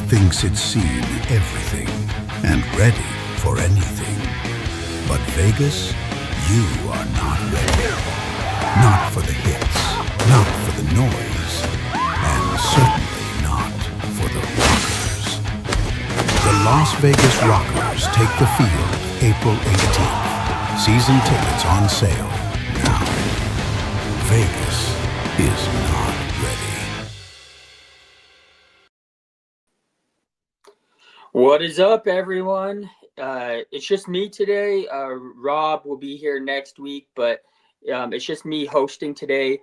thinks it's seen everything and ready for anything. But Vegas, you are not ready. Not for the hits, not for the noise, and certainly not for the rockers. The Las Vegas Rockers take the field April 18th. Season tickets on sale now. Vegas is not ready. What is up, everyone? It's just me today. Rob will be here next week, but it's just me hosting today.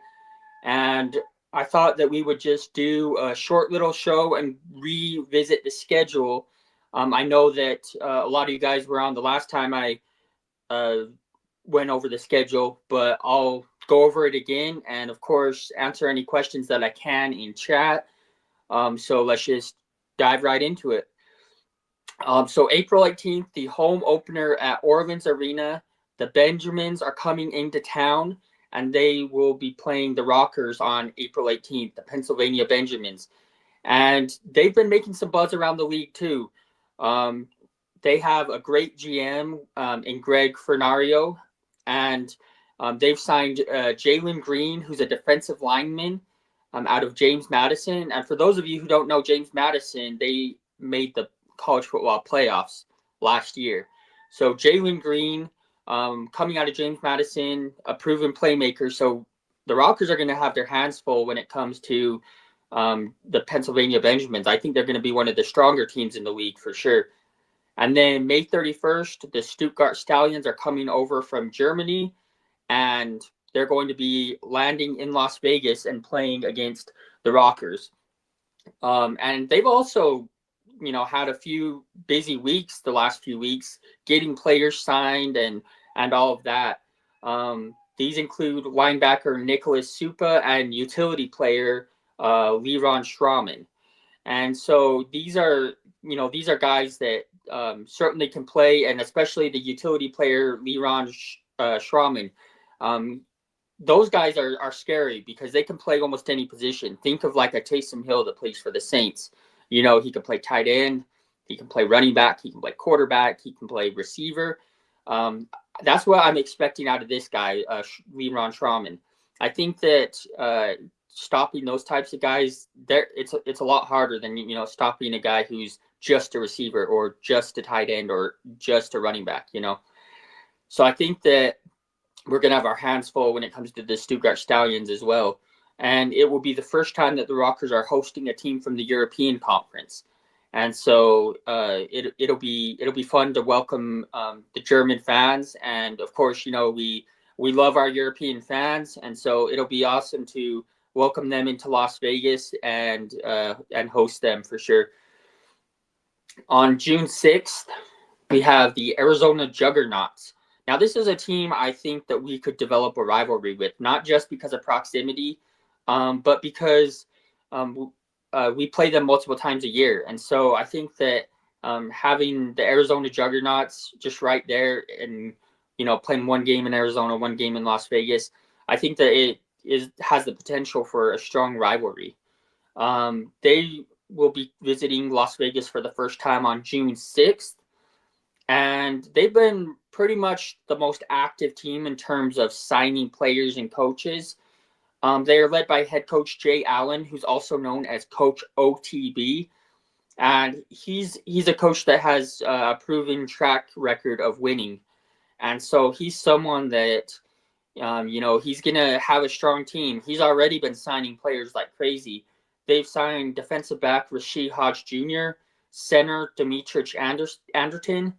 And I thought that we would just do a short little show and revisit the schedule. I know that a lot of you guys were on the last time I went over the schedule, but I'll go over it again and, of course, answer any questions that I can in chat. So let's just dive right into it. So April 18th, the home opener at Orleans Arena. The Benjamins are coming into town, and they will be playing the Rockers on April 18th, the Pennsylvania Benjamins. And they've been making some buzz around the league, too. They have a great GM in Greg Fernario, and they've signed Jalen Green, who's a defensive lineman out of James Madison. And for those of you who don't know James Madison, they made the college football playoffs last year. So Jalen Green, coming out of James Madison, a proven playmaker. So the Rockers are going to have their hands full when it comes to the Pennsylvania Benjamins. I think they're going to be one of the stronger teams in the league for sure. And then May 31st, the Stuttgart Stallions are coming over from Germany, and they're going to be landing in Las Vegas and playing against the Rockers. And they've also had a few busy weeks the last few weeks, getting players signed and all of that. These include linebacker Nicholas Supa and utility player Leron Schraman. And so these are guys that certainly can play, and especially the utility player Leron Schraman. Those guys are scary because they can play almost any position. Think of like a Taysom Hill that plays for the Saints. He can play tight end, he can play running back, he can play quarterback, he can play receiver. That's what I'm expecting out of this guy, Leron Schraman. I think that stopping those types of guys, it's a lot harder than stopping a guy who's just a receiver or just a tight end or just a running back. So I think that we're gonna have our hands full when it comes to the Stuttgart Stallions as well. And it will be the first time that the Rockers are hosting a team from the European Conference. And so it'll be fun to welcome the German fans. And of course, we love our European fans. And so it'll be awesome to welcome them into Las Vegas and host them for sure. On June 6th, we have the Arizona Juggernauts. Now, this is a team I think that we could develop a rivalry with, not just because of proximity, but because we play them multiple times a year. And so I think that having the Arizona Juggernauts just right there and, playing one game in Arizona, one game in Las Vegas, I think that it has the potential for a strong rivalry. They will be visiting Las Vegas for the first time on June 6th. And they've been pretty much the most active team in terms of signing players and coaches. They are led by head coach Jay Allen, who's also known as Coach OTB. And he's a coach that has a proven track record of winning. And so he's someone that, he's going to have a strong team. He's already been signing players like crazy. They've signed defensive back Rasheed Hodge Jr., center Demetric Anderton,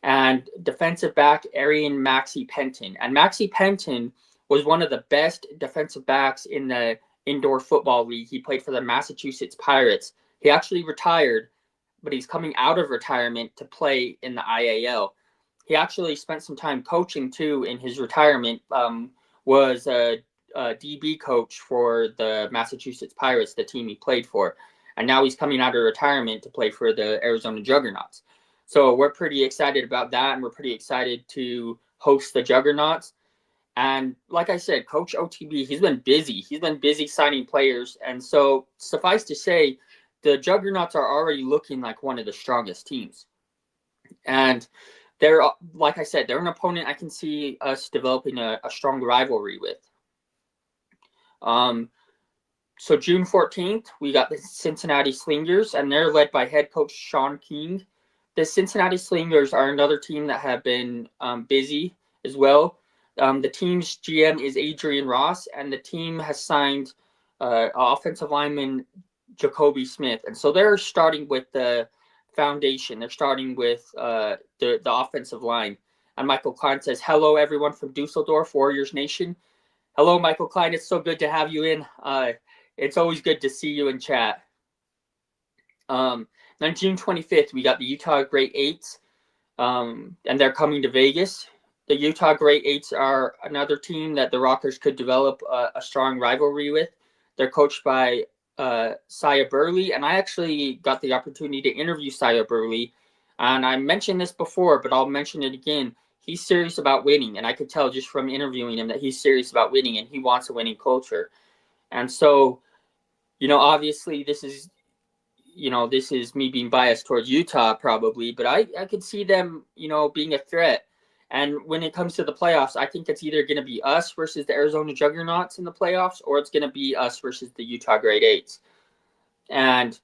and defensive back Arian Maxi Penton. And Maxi Penton was one of the best defensive backs in the indoor football league. He played for the Massachusetts Pirates. He actually retired, but he's coming out of retirement to play in the IAL. He actually spent some time coaching too in his retirement, was a DB coach for the Massachusetts Pirates, the team he played for. And now he's coming out of retirement to play for the Arizona Juggernauts. So we're pretty excited about that, and we're pretty excited to host the Juggernauts. And like I said, Coach OTB, he's been busy. He's been busy signing players. And so suffice to say, the Juggernauts are already looking like one of the strongest teams. And they're, like I said, they're an opponent I can see us developing a strong rivalry with. So June 14th, we got the Cincinnati Slingers, and they're led by head coach Sean King. The Cincinnati Slingers are another team that have been busy as well. The team's GM is Adrian Ross, and the team has signed offensive lineman Jacoby Smith. And so they're starting with the foundation. They're starting with the offensive line. And Michael Klein says, "Hello, everyone from Dusseldorf, Warriors Nation." Hello, Michael Klein. It's so good to have you in. It's always good to see you in chat. Then June 25th, we got the Utah Great Eights, and they're coming to Vegas. The Utah Great Eights are another team that the Rockers could develop a strong rivalry with. They're coached by Sia Burley, and I actually got the opportunity to interview Sia Burley. And I mentioned this before, but I'll mention it again. He's serious about winning, and I could tell just from interviewing him that he's serious about winning, and he wants a winning culture. And so, obviously this is me being biased towards Utah probably, but I could see them, being a threat. And when it comes to the playoffs, I think it's either going to be us versus the Arizona Juggernauts in the playoffs, or it's going to be us versus the Utah Great Eights. And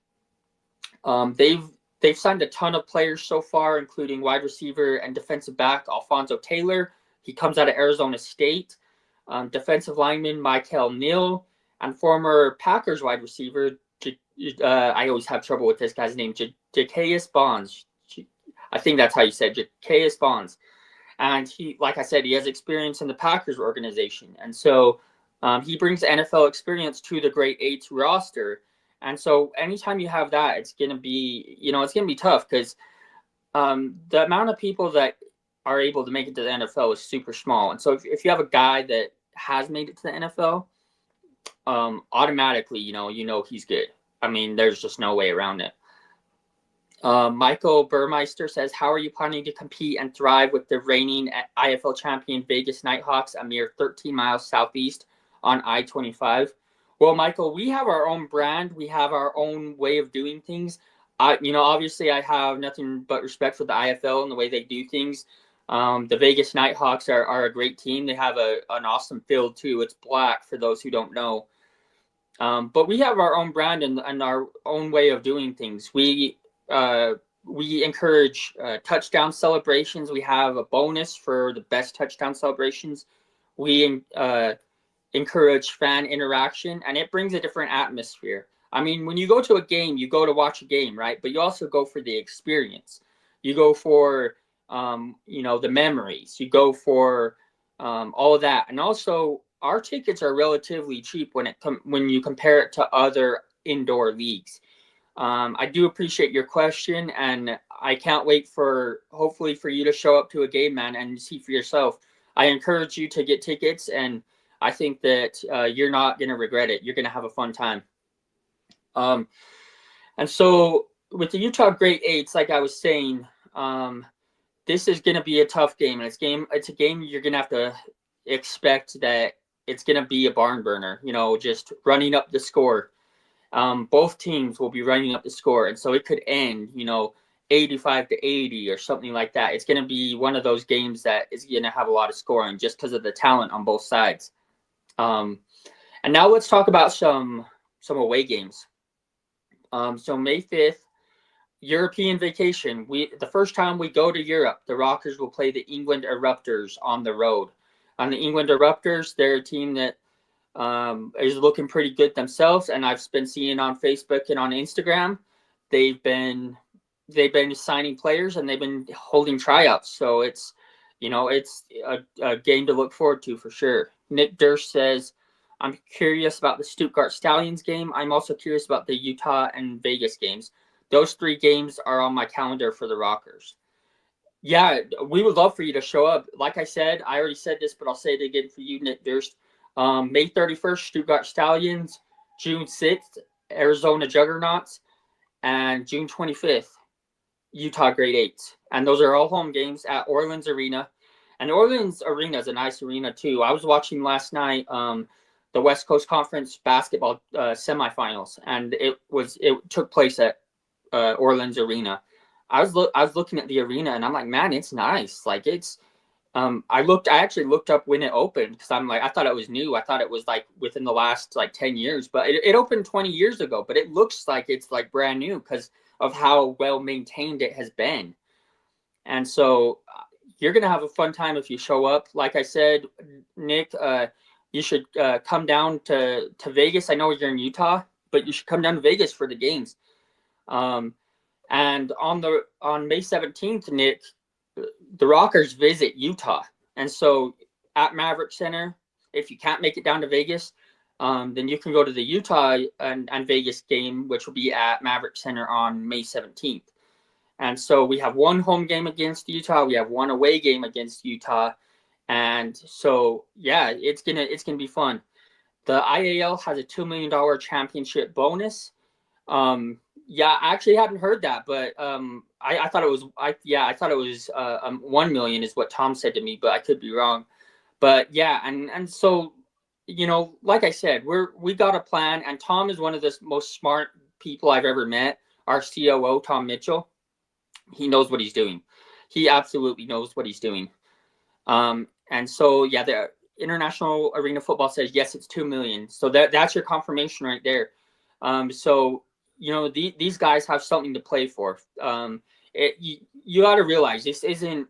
they've signed a ton of players so far, including wide receiver and defensive back Alfonso Taylor. He comes out of Arizona State. Defensive lineman Michael Neal, and former Packers wide receiver, I always have trouble with this guy's name, Zacchaeus Bonds. I think that's how you said, Zacchaeus Bonds. And he, like I said, he has experience in the Packers organization. And so he brings NFL experience to the Great Eights roster. And so anytime you have that, it's going to be, it's going to be tough, because the amount of people that are able to make it to the NFL is super small. And so if you have a guy that has made it to the NFL, automatically, he's good. I mean, there's just no way around it. Michael Burmeister says, "How are you planning to compete and thrive with the reigning IFL champion Vegas Nighthawks a mere 13 miles southeast on I-25? Well, Michael, we have our own brand. We have our own way of doing things. Obviously I have nothing but respect for the IFL and the way they do things. The Vegas Nighthawks are a great team. They have an awesome field too. It's black for those who don't know. But we have our own brand and our own way of doing things. We encourage touchdown celebrations. We have a bonus for the best touchdown celebrations. We encourage fan interaction, and it brings a different atmosphere. I mean, when you go to a game, you go to watch a game, right? But you also go for the experience. You go for, the memories. You go for all of that. And also, our tickets are relatively cheap when you compare it to other indoor leagues. I do appreciate your question, and I can't wait hopefully for you to show up to a game, man, and see for yourself. I encourage you to get tickets, and I think that you're not going to regret it. You're going to have a fun time. And so with the Utah Great Eights, like I was saying, this is going to be a tough game. And it's a game you're going to have to expect that it's going to be a barn burner, just running up the score. Both teams will be running up the score. And so it could end, 85-80 or something like that. It's going to be one of those games that is going to have a lot of scoring just because of the talent on both sides. And now let's talk about some away games. So May 5th, European vacation. The first time we go to Europe, the Rockers will play the England Eruptors on the road. On the England Eruptors, they're a team that is looking pretty good themselves, and I've been seeing on Facebook and on Instagram, they've been signing players and they've been holding tryouts. So it's a game to look forward to for sure. Nick Durst says, "I'm curious about the Stuttgart Stallions game. I'm also curious about the Utah and Vegas games. Those 3 games are on my calendar for the Rockers." Yeah, we would love for you to show up. Like I said, I already said this, but I'll say it again for you, Nick Durst. May 31st, Stuttgart Stallions. June 6th, Arizona Juggernauts. And June 25th, Utah Great Eights. And those are all home games at Orleans Arena. And Orleans Arena is a nice arena too. I was watching last night. The the West Coast Conference basketball semifinals, and it took place at Orleans Arena. I was looking at the arena, and I'm like, man, it's nice. Like it's I actually looked up when it opened, because I'm like, I thought it was new. I thought it was like within the last like 10 years, but it opened 20 years ago, but it looks like it's like brand new because of how well maintained it has been. And so you're going to have a fun time if you show up. Like I said, Nick, you should come down to Vegas. I know you're in Utah, but you should come down to Vegas for the games. And on May 17th, Nick, the Rockers visit Utah. And so at Maverick Center, if you can't make it down to Vegas, then you can go to the Utah and Vegas game, which will be at Maverick Center on May 17th. And so we have one home game against Utah. We have one away game against Utah. And so, yeah, it's gonna be fun. The IAL has a $2 million championship bonus. Yeah, I actually hadn't heard that, but I thought it was I thought it was 1 million is what Tom said to me, but I could be wrong. But yeah, and so, you know, like I said, we got a plan, and Tom is one of the most smart people I've ever met. Our COO, Tom Mitchell, he knows what he's doing. He absolutely knows what he's doing. And so yeah, the International Arena Football says yes, it's 2 million. So that's your confirmation right there. So you know, these guys have something to play for. You got to realize this isn't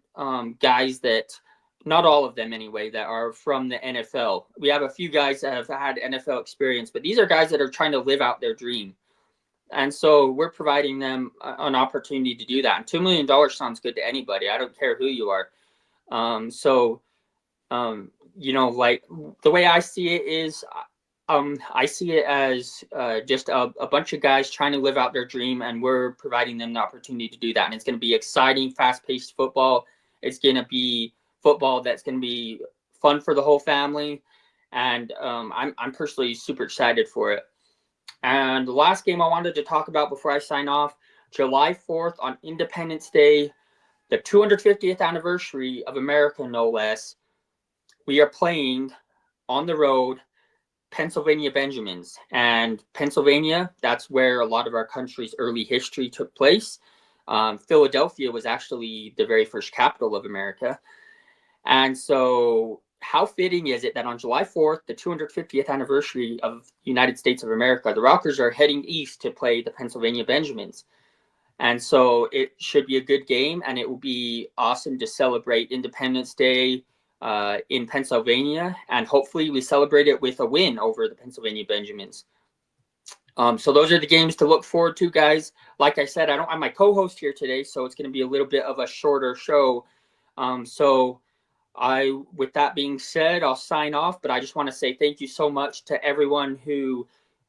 guys that, not all of them anyway, that are from the NFL. We have a few guys that have had NFL experience, but these are guys that are trying to live out their dream. And so we're providing them an opportunity to do that. And $2 million sounds good to anybody. I don't care who you are. You know, like the way I see it is, I see it as just a bunch of guys trying to live out their dream, and we're providing them the opportunity to do that. And it's going to be exciting, fast-paced football. It's going to be football that's going to be fun for the whole family, and I'm personally super excited for it. And the last game I wanted to talk about before I sign off, July 4th on Independence Day, the 250th anniversary of America, no less. We are playing on the road Pennsylvania Benjamins. And Pennsylvania, that's where a lot of our country's early history took place. Philadelphia was actually the very first capital of America. And so how fitting is it that on July 4th, the 250th anniversary of the United States of America, the Rockers are heading east to play the Pennsylvania Benjamins. And so it should be a good game, and it will be awesome to celebrate Independence Day in Pennsylvania, and hopefully we celebrate it with a win over the Pennsylvania Benjamins. So those are the games to look forward to, guys. Like I said, I don't have my co-host here today, so it's going to be a little bit of a shorter show. With that being said, I'll sign off, but I just want to say thank you so much to everyone who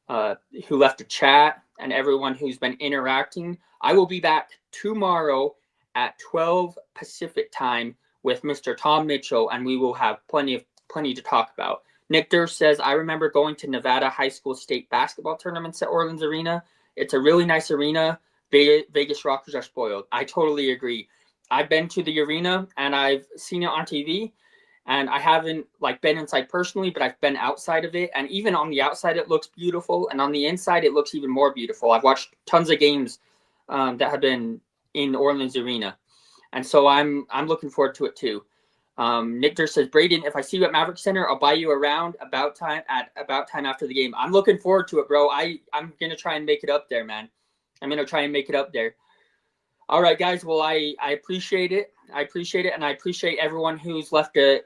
left a chat and everyone who's been interacting. I will be back tomorrow at 12 Pacific time with Mr. Tom Mitchell, and we will have plenty to talk about. Nick Durst says, I remember going to Nevada high school state basketball tournaments at Orleans Arena. It's a really nice arena. Vegas Rockers are spoiled. I totally agree. I've been to the arena and I've seen it on TV, and I haven't been inside personally, but I've been outside of it. And even on the outside, it looks beautiful. And on the inside, it looks even more beautiful. I've watched tons of games that have been in Orleans Arena. And so I'm looking forward to it too. Nick Durst says, Brayden, if I see you at Maverick Center, I'll buy you around about time after the game. I'm looking forward to it, bro. I'm going to try and make it up there, man. I'm going to try and make it up there. All right, guys. Well, I appreciate it. I appreciate it. And I appreciate everyone who's left a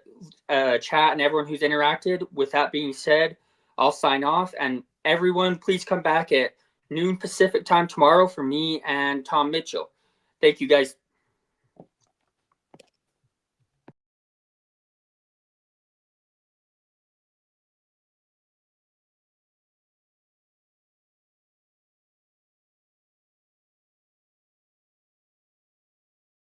chat and everyone who's interacted. With that being said, I'll sign off. And everyone, please come back at noon Pacific time tomorrow for me and Tom Mitchell. Thank you, guys.